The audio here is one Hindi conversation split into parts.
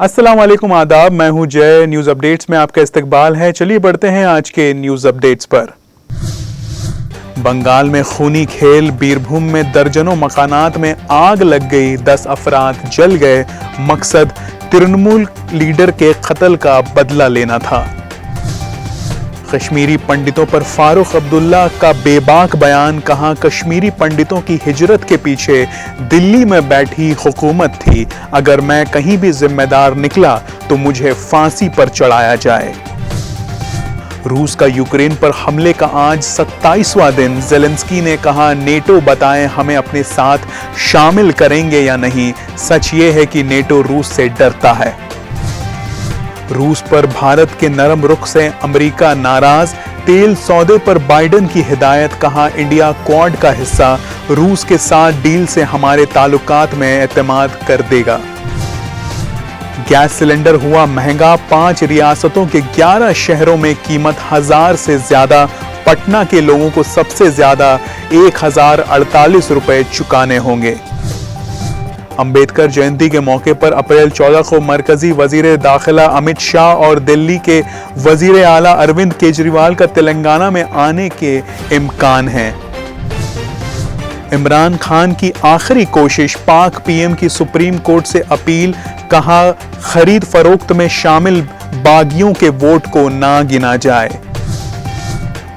अस्सलाम वालेकुम, आदाब। मैं हूं जय। न्यूज अपडेट्स में आपका इस्तकबाल है। चलिए बढ़ते हैं आज के न्यूज अपडेट्स पर। बंगाल में खूनी खेल, बीरभूम में दर्जनों मकानात में आग लग गई, 10 अफराद जल गए। मकसद तृणमूल लीडर के कत्ल का बदला लेना था। कश्मीरी पंडितों पर फारूक अब्दुल्ला का बेबाक बयान, कहा कश्मीरी पंडितों की हिजरत के पीछे दिल्ली में बैठी हुकूमत थी। अगर मैं कहीं भी जिम्मेदार निकला तो मुझे फांसी पर चढ़ाया जाए। रूस का यूक्रेन पर हमले का आज 27वां दिन। ज़ेलेंस्की ने कहा नेटो बताएं हमें अपने साथ शामिल करेंगे या नहीं। सच ये है कि नेटो रूस से डरता है। रूस पर भारत के नरम रुख से अमेरिका नाराज। तेल सौदे पर बाइडेन की हिदायत, कहा इंडिया क्वाड का हिस्सा, रूस के साथ डील से हमारे ताल्लुकात में एतमाद कर देगा। गैस सिलेंडर हुआ महंगा, 5 रियासतों के 11 शहरों में कीमत 1000 से ज्यादा। पटना के लोगों को सबसे ज्यादा 1048 रुपए चुकाने होंगे। अंबेडकर जयंती के मौके पर अप्रैल 14 को मरकजी वजीर दाखिला अमित शाह और दिल्ली के वजीर आला अरविंद केजरीवाल का तेलंगाना में आने के इम्कान हैं। इमरान खान की आखिरी कोशिश, पाक पीएम की सुप्रीम कोर्ट से अपील, कहा खरीद फरोख्त में शामिल बागियों के वोट को ना गिना जाए।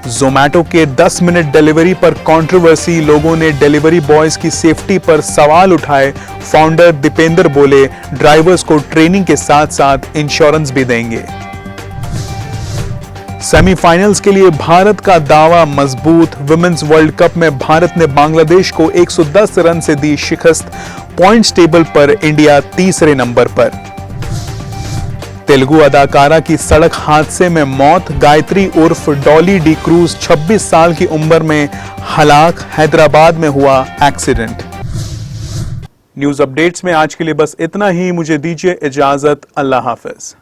ज़ोमैटो के 10 मिनट डिलीवरी पर कंट्रोवर्सी, लोगों ने डिलीवरी बॉयज की सेफ्टी पर सवाल उठाए। फाउंडर दीपेंद्र बोले ड्राइवर्स को ट्रेनिंग के साथ साथ इंश्योरेंस भी देंगे। सेमीफाइनल्स के लिए भारत का दावा मजबूत। विमेंस वर्ल्ड कप में भारत ने बांग्लादेश को 110 रन से दी शिकस्त। पॉइंट्स टेबल पर इंडिया तीसरे नंबर पर। तेलुगु अदाकारा की सड़क हादसे में मौत, गायत्री उर्फ डॉली डी क्रूज 26 साल की उम्र में हलाक। हैदराबाद में हुआ एक्सीडेंट। न्यूज अपडेट्स में आज के लिए बस इतना ही। मुझे दीजिए इजाजत। अल्लाह हाफिज।